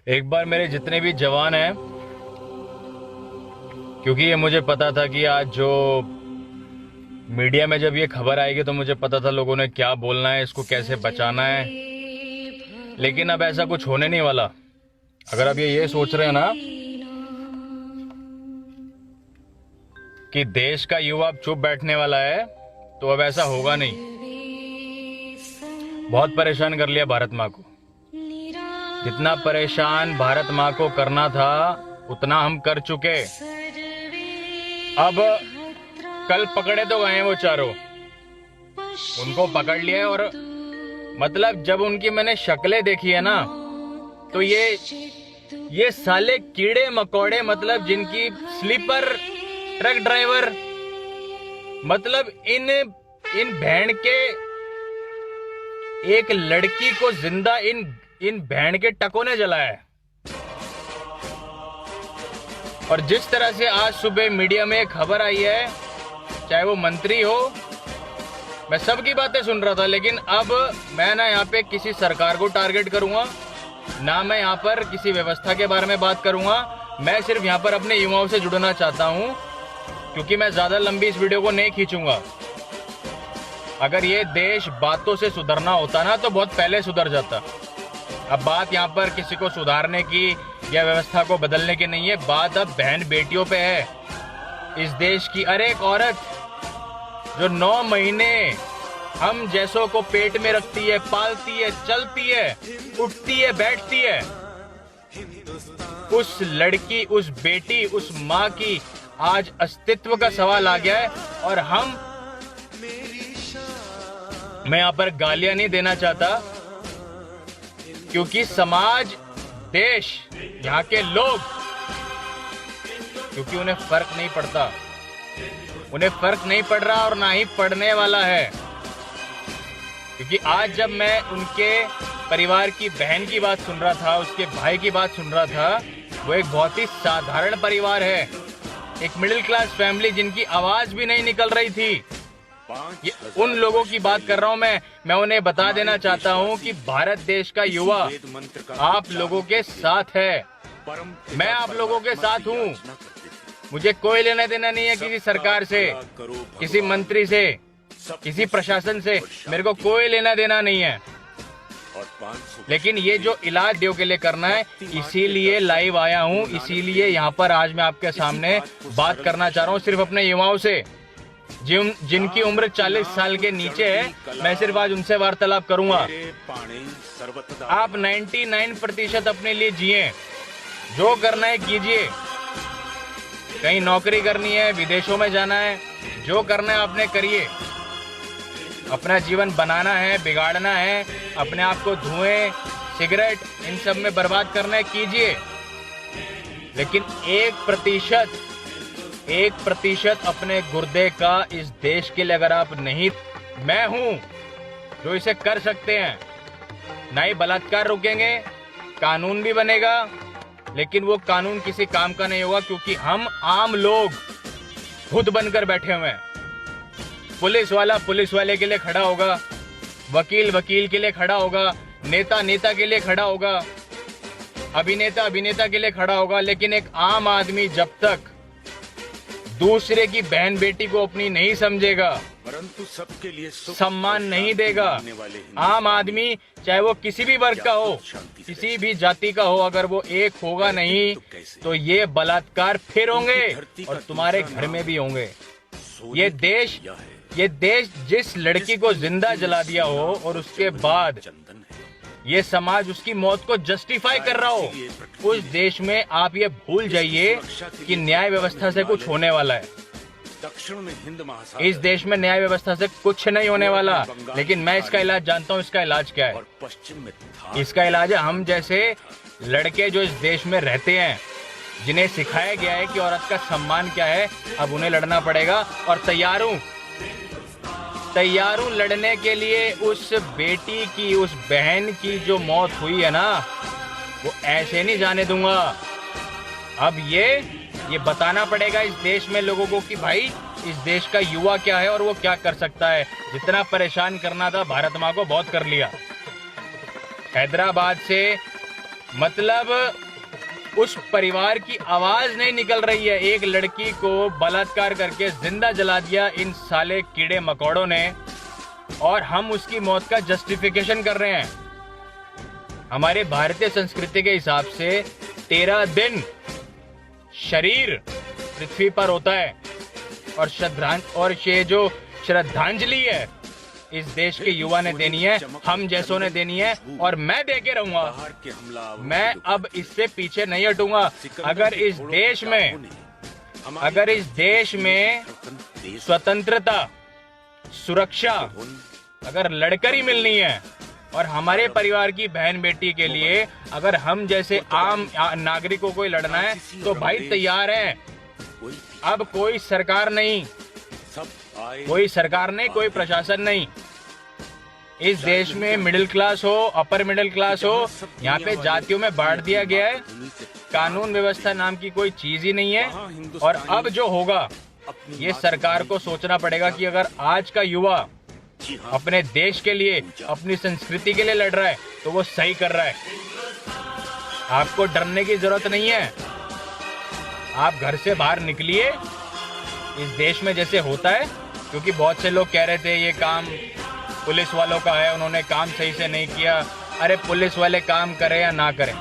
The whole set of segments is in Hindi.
एक बार मेरे जितने भी जवान हैं, क्योंकि ये मुझे पता था कि आज जो मीडिया में जब ये खबर आएगी तो मुझे पता था लोगों ने क्या बोलना है, इसको कैसे बचाना है। लेकिन अब ऐसा कुछ होने नहीं वाला। अगर अब ये सोच रहे हैं ना कि देश का युवा अब चुप बैठने वाला है, तो अब ऐसा होगा नहीं। बहुत परेशान कर लिया भारत माँ को। जितना परेशान भारत माँ को करना था उतना हम कर चुके। अब कल पकड़े तो गए वो चारों, उनको पकड़ लिया है। और मतलब जब उनकी मैंने शक्लें देखी है ना, तो ये साले कीड़े मकोड़े, मतलब जिनकी स्लीपर ट्रक ड्राइवर, मतलब इन भेड़ के एक लड़की को जिंदा इन भेड़ के टकों ने जलाया है। और जिस तरह से आज सुबह मीडिया में खबर आई है, चाहे वो मंत्री हो, मैं सबकी बातें सुन रहा था। लेकिन अब मैं ना यहाँ पे किसी सरकार को टारगेट करूंगा, ना मैं यहाँ पर किसी व्यवस्था के बारे में बात करूंगा। मैं सिर्फ यहाँ पर अपने युवाओं से जुड़ना चाहता हूँ, क्योंकि मैं ज्यादा लंबी इस वीडियो को नहीं खींचूंगा। अगर ये देश बातों से सुधरना होता ना, तो बहुत पहले सुधर जाता। अब बात यहाँ पर किसी को सुधारने की या व्यवस्था को बदलने की नहीं है, बात अब बहन बेटियों पे है इस देश की। अरे एक औरत जो 9 महीने हम जैसों को पेट में रखती है, पालती है, चलती है, उठती है, बैठती है, उस लड़की, उस बेटी, उस माँ की आज अस्तित्व का सवाल आ गया है। और मैं यहाँ पर गालियां नहीं देना चाहता, क्योंकि समाज, देश, यहाँ के लोग, क्योंकि उन्हें फर्क नहीं पड़ता, उन्हें फर्क नहीं पड़ रहा और ना ही पड़ने वाला है। क्योंकि आज जब मैं उनके परिवार की बहन की बात सुन रहा था, उसके भाई की बात सुन रहा था, वो एक बहुत ही साधारण परिवार है, एक मिडिल क्लास फैमिली जिनकी आवाज भी नहीं निकल रही थी। ये उन लोगों की बात कर रहा हूं मैं उन्हें बता देना चाहता हूं कि भारत देश का युवा आप लोगों के साथ है। मैं आप लोगों के साथ हूं। मुझे कोई लेना देना नहीं है किसी सरकार से, किसी मंत्री से, किसी प्रशासन से, मेरे को कोई लेना देना नहीं है। लेकिन ये जो इलाज देव के लिए करना है, इसीलिए लाइव आया हूं, इसीलिए यहाँ पर आज मैं आपके सामने बात करना चाह रहा हूँ, सिर्फ अपने युवाओं से जिनकी उम्र 40 साल के नीचे है। मैं सिर्फ आज उनसे वार्तालाप करूंगा। आप 99% अपने लिए जिए, जो करना है कीजिए। कहीं नौकरी करनी है, विदेशों में जाना है, जो करना है आपने करिए। अपना जीवन बनाना है, बिगाड़ना है, अपने आप को धुएं, सिगरेट, इन सब में बर्बाद करना है, कीजिए। लेकिन 1% अपने गुर्दे का इस देश के लिए अगर आप नहीं, मैं हूं जो इसे कर सकते हैं। ना ही बलात्कार रुकेंगे, कानून भी बनेगा, लेकिन वो कानून किसी काम का नहीं होगा, क्योंकि हम आम लोग खुद बनकर बैठे हुए हैं। पुलिस वाला पुलिस वाले के लिए खड़ा होगा, वकील वकील के लिए खड़ा होगा, नेता नेता के लिए खड़ा होगा, अभिनेता अभिनेता के लिए खड़ा होगा। लेकिन एक आम आदमी जब तक दूसरे की बहन बेटी को अपनी नहीं समझेगा, परंतु सबके लिए सम्मान नहीं देगा, आम आदमी चाहे वो किसी भी वर्ग का हो, किसी भी जाति का हो, अगर वो एक होगा नहीं, तो ये बलात्कार फिर होंगे और तुम्हारे घर में भी होंगे। ये देश जिस लड़की को जिंदा जला दिया हो और उसके बाद ये समाज उसकी मौत को जस्टिफाई कर रहा हो, उस देश में आप ये भूल जाइए कि न्याय व्यवस्था से कुछ होने वाला है। इस देश में न्याय व्यवस्था से कुछ नहीं होने वाला। लेकिन मैं इसका इलाज जानता हूँ। इसका इलाज क्या है? इसका इलाज है हम जैसे लड़के जो इस देश में रहते हैं, जिन्हें सिखाया गया है कि औरत का सम्मान क्या है, अब उन्हें लड़ना पड़ेगा। और तैयार हूं लड़ने के लिए। उस बेटी की, उस बहन की जो मौत हुई है ना, वो ऐसे नहीं जाने दूंगा। अब ये बताना पड़ेगा इस देश में लोगों को कि भाई इस देश का युवा क्या है और वो क्या कर सकता है। जितना परेशान करना था भारत माँ को बहुत कर लिया। हैदराबाद से मतलब उस परिवार की आवाज नहीं निकल रही है। एक लड़की को बलात्कार करके जिंदा जला दिया इन साले कीड़े मकोड़ों ने, और हम उसकी मौत का जस्टिफिकेशन कर रहे हैं। हमारे भारतीय संस्कृति के हिसाब से 13 दिन शरीर पृथ्वी पर होता है, और ये जो श्रद्धांजलि है इस देश के युवा ने देनी है, हम जैसों ने देनी है, और मैं दे के रहूंगा। मैं अब इससे पीछे नहीं हटूंगा। अगर इस देश में स्वतंत्रता, सुरक्षा अगर लड़कर ही मिलनी है, और हमारे परिवार की बहन बेटी के लिए अगर हम जैसे आम नागरिकों को लड़ना है, तो भाई तैयार है। अब कोई सरकार नहीं, कोई प्रशासन नहीं। इस देश में मिडिल क्लास हो, अपर मिडिल क्लास हो, यहाँ पे जातियों में बांट दिया गया है। कानून व्यवस्था नाम की कोई चीज ही नहीं है। और अब जो होगा, ये सरकार को सोचना पड़ेगा कि अगर आज का युवा अपने देश के लिए, अपनी संस्कृति के लिए लड़ रहा है, तो वो सही कर रहा है। आपको डरने की जरूरत नहीं है। आप घर से बाहर निकलिए। इस देश में जैसे होता है, क्योंकि बहुत से लोग कह रहे थे ये काम पुलिस वालों का है, उन्होंने काम सही से नहीं किया। अरे पुलिस वाले काम करें या ना करें,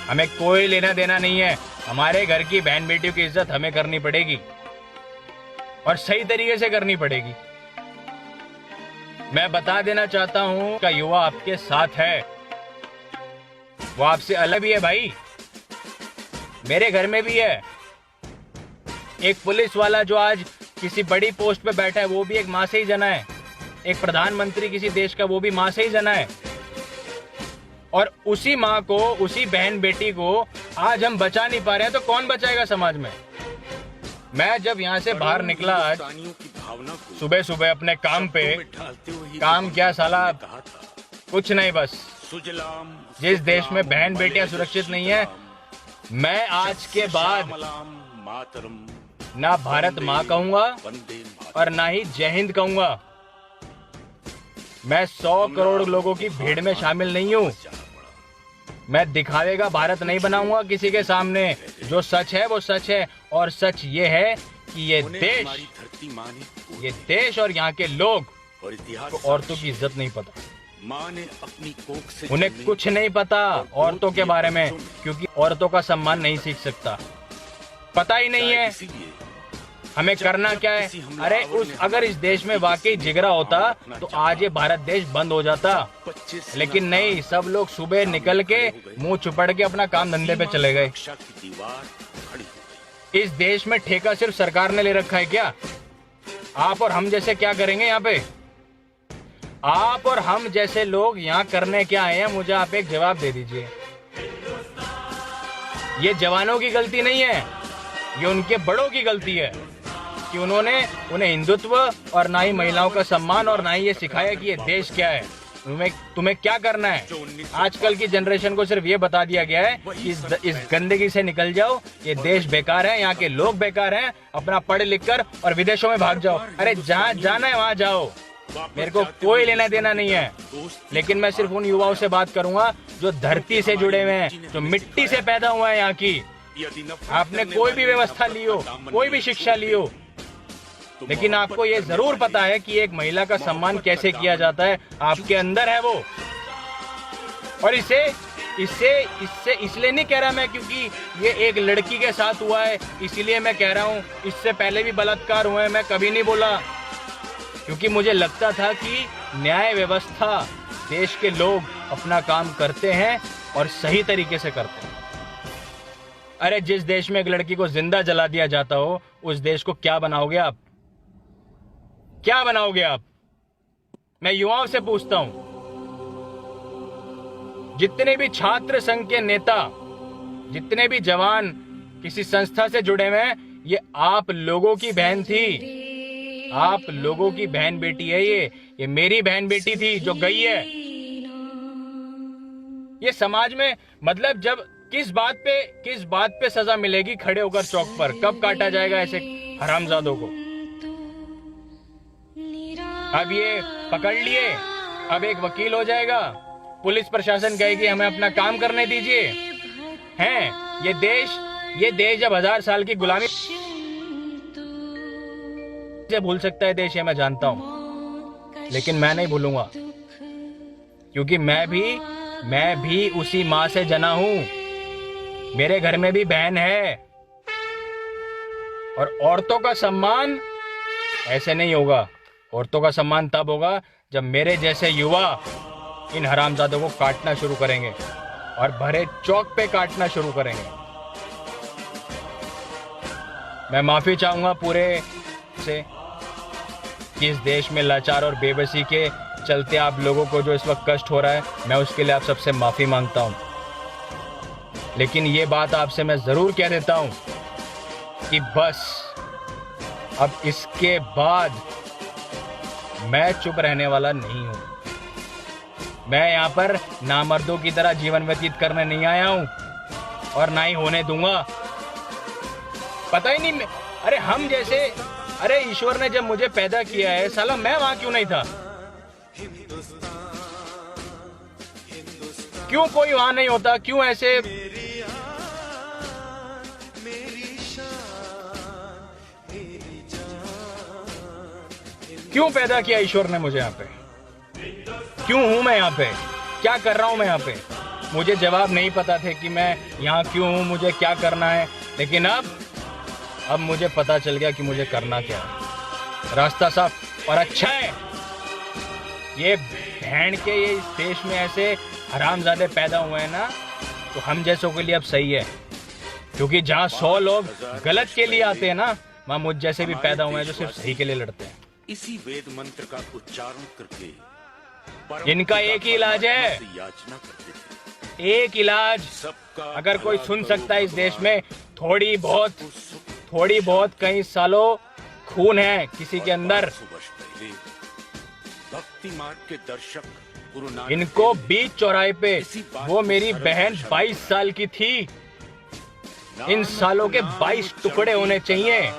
हमें कोई लेना देना नहीं है। हमारे घर की बहन बेटियों की इज्जत हमें करनी पड़ेगी, और सही तरीके से करनी पड़ेगी। मैं बता देना चाहता हूं कि युवा आपके साथ है, वो आपसे अलग भी है भाई। मेरे घर में भी है एक पुलिस वाला जो आज किसी बड़ी पोस्ट पे बैठा है, वो भी एक माँ से ही जना है। एक प्रधानमंत्री किसी देश का, वो भी माँ से ही जना है। और उसी माँ को, उसी बहन बेटी को आज हम बचा नहीं पा रहे हैं, तो कौन बचाएगा समाज में? मैं जब यहाँ से बाहर निकला आज सुबह सुबह अपने काम पे, काम क्या साला, कुछ नहीं, बस जिस देश में बहन बेटियां सुरक्षित नहीं है, मैं आज के बाद ना भारत माँ कहूंगा और ना ही जय हिंद कहूंगा। मैं 100 करोड़ लोगों की भीड़ में शामिल नहीं हूँ। मैं दिखावे का भारत नहीं बनाऊंगा किसी के सामने। जो सच है वो सच है, और सच ये है कि ये देश और यहाँ के लोग को औरतों की इज्जत नहीं पता। उन्हें कुछ नहीं पता औरतों के बारे में, क्योंकि औरतों का सम्मान नहीं सीख सकता, पता ही नहीं है हमें करना क्या है। अरे अगर इस देश में वाकई जिगरा होता तो आज ये भारत देश बंद हो जाता, लेकिन नहीं, सब लोग सुबह निकल के मुंह चुपड़ के अपना काम धंधे पे चले गए। इस देश में ठेका सिर्फ सरकार ने ले रखा है क्या? आप और हम जैसे क्या करेंगे यहाँ पे? आप और हम जैसे लोग यहाँ करने क्या आए हैं? मुझे आप एक जवाब दे दीजिए। ये जवानों की गलती नहीं है, ये उनके बड़ों की गलती है कि उन्हें हिंदुत्व और ना ही महिलाओं का सम्मान और ना ही ये सिखाया कि ये देश क्या है, तुम्हें क्या करना है। आजकल की जनरेशन को सिर्फ ये बता दिया गया है कि इस गंदगी से निकल जाओ, ये देश बेकार है, यहाँ के लोग बेकार हैं, अपना पढ़ लिख कर और विदेशों में भाग जाओ। अरे जहाँ जाना है वहाँ जाओ, मेरे को कोई लेना देना नहीं है। लेकिन मैं सिर्फ उन युवाओं से बात करूंगा जो धरती से जुड़े हुए हैं, जो मिट्टी से पैदा हुए हैं यहाँ की। आपने कोई भी व्यवस्था ली हो, कोई भी शिक्षा ली हो, लेकिन आपको ये जरूर पता है कि एक महिला का सम्मान कैसे किया जाता है, आपके अंदर है वो। और इसे इसलिए नहीं कह रहा मैं क्योंकि ये एक लड़की के साथ हुआ है इसीलिए मैं कह रहा हूँ। इससे पहले भी बलात्कार हुए, मैं कभी नहीं बोला, क्योंकि मुझे लगता था कि न्याय व्यवस्था, देश के लोग अपना काम करते हैं और सही तरीके से करते हैं। अरे जिस देश में एक लड़की को जिंदा जला दिया जाता हो, उस देश को क्या बनाओगे आप? क्या बनाओगे आप? मैं युवाओं से पूछता हूं, जितने भी छात्र संघ के नेता, जितने भी जवान किसी संस्था से जुड़े हुए हैं, ये आप लोगों की बहन थी, आप लोगों की बहन बेटी है। ये मेरी बहन बेटी थी जो गई है। ये समाज में मतलब जब किस बात पे सजा मिलेगी खड़े होकर चौक पर? कब काटा जाएगा ऐसे हरामजादों को? अब ये पकड़ लिए, अब एक वकील हो जाएगा, पुलिस प्रशासन कहेगी हमें अपना काम करने दीजिए। हैं ये देश जब 1000 साल की गुलामी से भूल सकता है देश, ये मैं जानता हूं, लेकिन मैं नहीं भूलूंगा, क्योंकि मैं भी उसी माँ से जना हूं। मेरे घर में भी बहन है। और औरतों का सम्मान ऐसे नहीं होगा। औरतों का सम्मान तब होगा जब मेरे जैसे युवा इन हरामजादों को काटना शुरू करेंगे और भरे चौक पे काटना शुरू करेंगे। मैं माफी चाहूंगा पूरे से कि इस देश में लाचार और बेबसी के चलते आप लोगों को जो इस वक्त कष्ट हो रहा है, मैं उसके लिए आप सबसे माफी मांगता हूं। लेकिन ये बात आपसे मैं जरूर कह देता हूं कि बस अब इसके बाद मैं चुप रहने वाला नहीं हूं। मैं यहाँ पर नामर्दों की तरह जीवन व्यतीत करने नहीं आया हूं और ना ही होने दूंगा। पता ही नहीं, अरे हम जैसे, अरे ईश्वर ने जब मुझे पैदा किया है साला, मैं वहां क्यों नहीं था? क्यों कोई वहां नहीं होता? क्यों ऐसे? क्यों पैदा किया ईश्वर ने मुझे यहाँ पे? क्यों हूं मैं यहाँ पे? क्या कर रहा हूं मैं यहाँ पे? मुझे जवाब नहीं पता थे कि मैं यहाँ क्यों हूं, मुझे क्या करना है। लेकिन अब मुझे पता चल गया कि मुझे करना क्या है। रास्ता साफ और अच्छा है। ये भैंड के ये इस देश में ऐसे हरामजादे पैदा हुए हैं ना, तो हम जैसों के लिए अब सही है। क्योंकि जहाँ 100 लोग गलत के लिए आते हैं ना, वहाँ मुझ जैसे भी पैदा हुए हैं जो सिर्फ सही के लिए लड़ते हैं। इसी वेद मंत्र का उच्चारण करके इनका एक ही इलाज है, एक इलाज। अगर कोई सुन सकता है इस देश में, थोड़ी बहुत कई सालों खून है किसी के अंदर। भक्ति मार्ग के दर्शक इनको बीच चौराहे पे वो मेरी बहन 22 साल की थी, इन सालों के 22 टुकड़े होने चाहिए।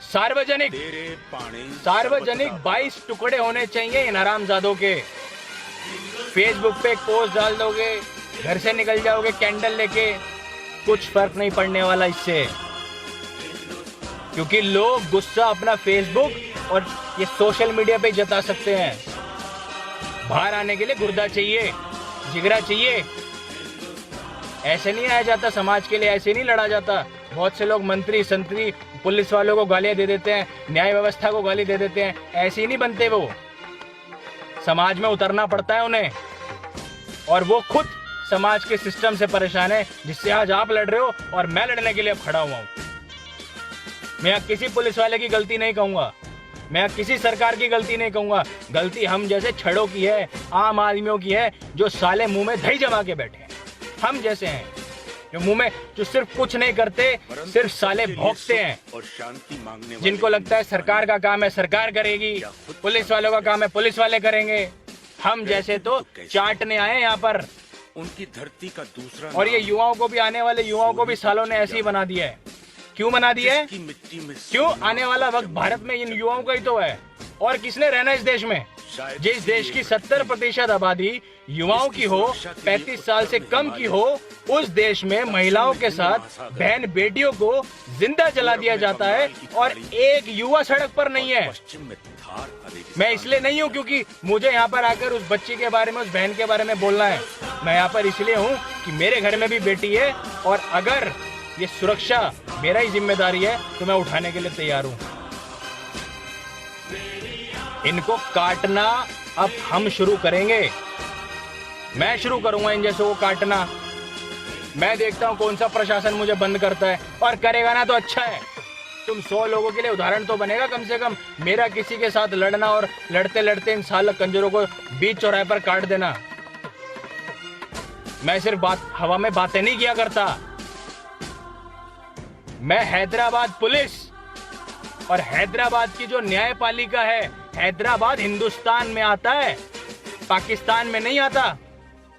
सार्वजनिक 22 टुकड़े होने चाहिए इन हरामजादों के। फेसबुक पे एक पोस्ट डाल दोगे, घर से निकल जाओगे कैंडल लेके, कुछ फर्क नहीं पड़ने वाला इससे। क्योंकि लोग गुस्सा अपना फेसबुक और ये सोशल मीडिया पे जता सकते हैं। बाहर आने के लिए गुर्दा चाहिए, जिगरा चाहिए। ऐसे नहीं आया जाता समाज के लिए, ऐसे नहीं लड़ा जाता। बहुत से लोग मंत्री संतरी पुलिस वालों को गालियां दे देते हैं, न्याय व्यवस्था को गाली दे देते हैं। ऐसे ही नहीं बनते वो। समाज में उतरना पड़ता है उन्हें, और वो खुद समाज के सिस्टम से परेशान है जिससे आज आप लड़ रहे हो और मैं लड़ने के लिए खड़ा हुआ हूं। मैं किसी पुलिस वाले की गलती नहीं कहूंगा, मैं किसी सरकार की गलती नहीं कहूंगा। गलती हम जैसे छड़ों की है, आम आदमियों की है, जो साले मुंह में दही जमा के बैठे हैं। हम जैसे हैं जो मुंह में, जो सिर्फ कुछ नहीं करते, सिर्फ साले भौंकते हैं। और शांति मांगने जिनको लगता है सरकार का काम है सरकार करेगी, पुलिस वालों का काम है पुलिस वाले करेंगे। हम जैसे तो चाटने आए यहाँ पर। उनकी धरती का दूसरा, और ये युवाओं को भी, आने वाले युवाओं को भी सालों ने ऐसे ही बना दिया है। क्यों बना दिया है? क्यों? आने वाला वक्त भारत में इन युवाओं का ही तो है। और किसने रहना इस देश में? जिस देश की 70% आबादी युवाओं की हो, 35 साल से कम की हो, उस देश में महिलाओं के साथ बहन बेटियों को जिंदा जला दिया जाता है और एक युवा सड़क पर नहीं है। मैं इसलिए नहीं हूँ क्योंकि मुझे यहाँ पर आकर उस बच्ची के बारे में, उस बहन के बारे में बोलना है। मैं यहाँ पर इसलिए हूँ कि मेरे घर में भी बेटी है, और अगर ये सुरक्षा मेरा ही जिम्मेदारी है तो मैं उठाने के लिए तैयार हूँ। इनको काटना अब हम शुरू करेंगे। मैं शुरू करूंगा इन जैसों को काटना। मैं देखता हूं कौन सा प्रशासन मुझे बंद करता है, और करेगा ना तो अच्छा है। तुम 100 लोगों के लिए उदाहरण तो बनेगा कम से कम। मेरा किसी के साथ लड़ना और लड़ते लड़ते इन साल कंजरों को बीच चौराहे पर काट देना। मैं सिर्फ हवा में बातें नहीं किया करता। मैं हैदराबाद पुलिस और हैदराबाद की जो न्यायपालिका है, हैदराबाद हिंदुस्तान में आता है, पाकिस्तान में नहीं आता।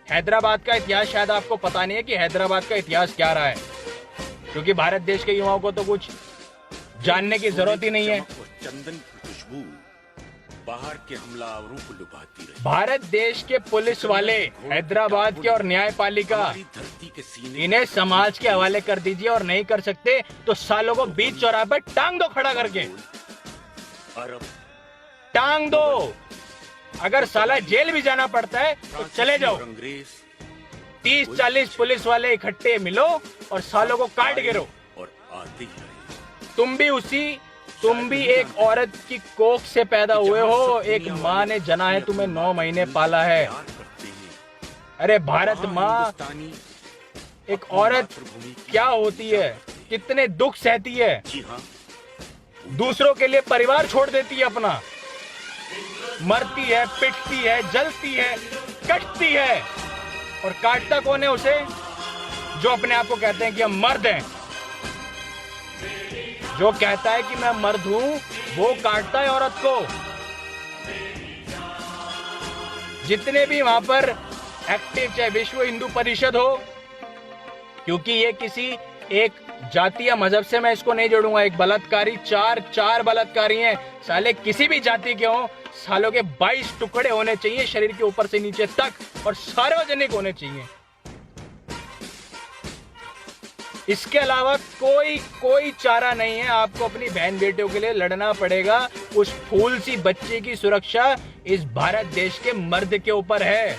हैदराबाद का इतिहास शायद आपको पता नहीं है कि हैदराबाद का इतिहास क्या रहा है, क्योंकि भारत देश के युवाओं को तो कुछ जानने की जरूरत ही नहीं है। चंदन की खुशबू बाहर के हमलावरों को लुभाती रही। भारत देश के पुलिस वाले, हैदराबाद के और न्यायपालिका, हमारी धरती के सीने इन्हें समाज के हवाले कर दीजिए और नहीं कर सकते तो सालों को बीच चौराहे पर टांग दो खड़ा करके, अरब टांग दो। अगर साला जेल भी जाना पड़ता है तो चले जाओ। अंग्रेज 30-40 पुलिस वाले इकट्ठे मिलो और सालों को काट गिरो। और आते ही रहे। तुम भी एक औरत की कोख से पैदा हुए हो। एक माँ ने जना है, तुम्हें 9 महीने पाला है। प्यार करते हैं। अरे भारत माँ, हिंदुस्तानी एक औरत क्या होती है, कितने दुख सहती है, जी हाँ, दूसरों के लिए परिवार छोड़ देती है अपना, मरती है, पिटती है, जलती है, कटती है। और काटता कौन है उसे? जो अपने आप को कहते हैं कि हम मर्द हैं। जो कहता है कि मैं मर्द हूं वो काटता है औरत को। जितने भी वहां पर एक्टिव, चाहे विश्व हिंदू परिषद हो, क्योंकि ये किसी एक जाति या मजहब से मैं इसको नहीं जोड़ूंगा। एक बलात्कारी, चार बलात्कारी हैं, साले किसी भी जाति के हों, सालों के 22 टुकड़े होने चाहिए शरीर के ऊपर से नीचे तक और सार्वजनिक होने चाहिए। इसके अलावा कोई चारा नहीं है। आपको अपनी बहन बेटियों के लिए लड़ना पड़ेगा। उस फूल सी बच्चे की सुरक्षा इस भारत देश के मर्द के ऊपर है।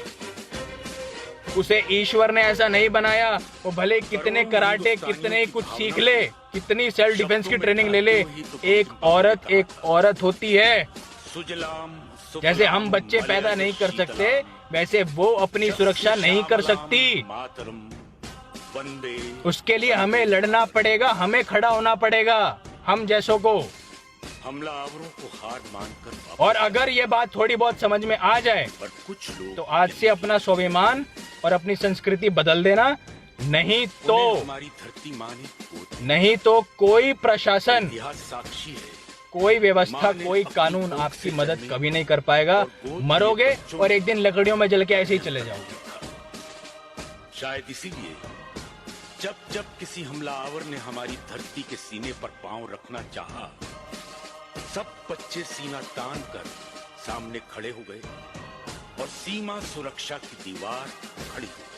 उसे ईश्वर ने ऐसा नहीं बनाया। वो भले कितने कराटे, कितने कुछ सीख ले, कितनी सेल्फ डिफेंस की ट्रेनिंग ले ले, एक औरत होती है। जैसे हम बच्चे पैदा नहीं कर सकते, वैसे वो अपनी सुरक्षा नहीं कर सकती। उसके लिए हमें लड़ना पड़ेगा, हमें खड़ा होना पड़ेगा, हम जैसों को। हमलावरों को हार मानकर। और अगर ये बात थोड़ी बहुत समझ में आ जाए पर कुछ लोग तो आज से अपना स्वाभिमान और अपनी संस्कृति बदल देना। नहीं हमारी धरती माने, नहीं तो कोई प्रशासन, इतिहास साक्षी है। कोई व्यवस्था, कोई कानून आपकी मदद कभी नहीं कर पाएगा। मरोगे और एक दिन लकड़ियों में जल के ऐसे ही चले जाओगे। शायद इसीलिए जब किसी हमलावर ने हमारी धरती के सीने पर पांव रखना चाहा, सब बच्चे सीना तान कर सामने खड़े हो गए और सीमा सुरक्षा की दीवार खड़ी हो गई।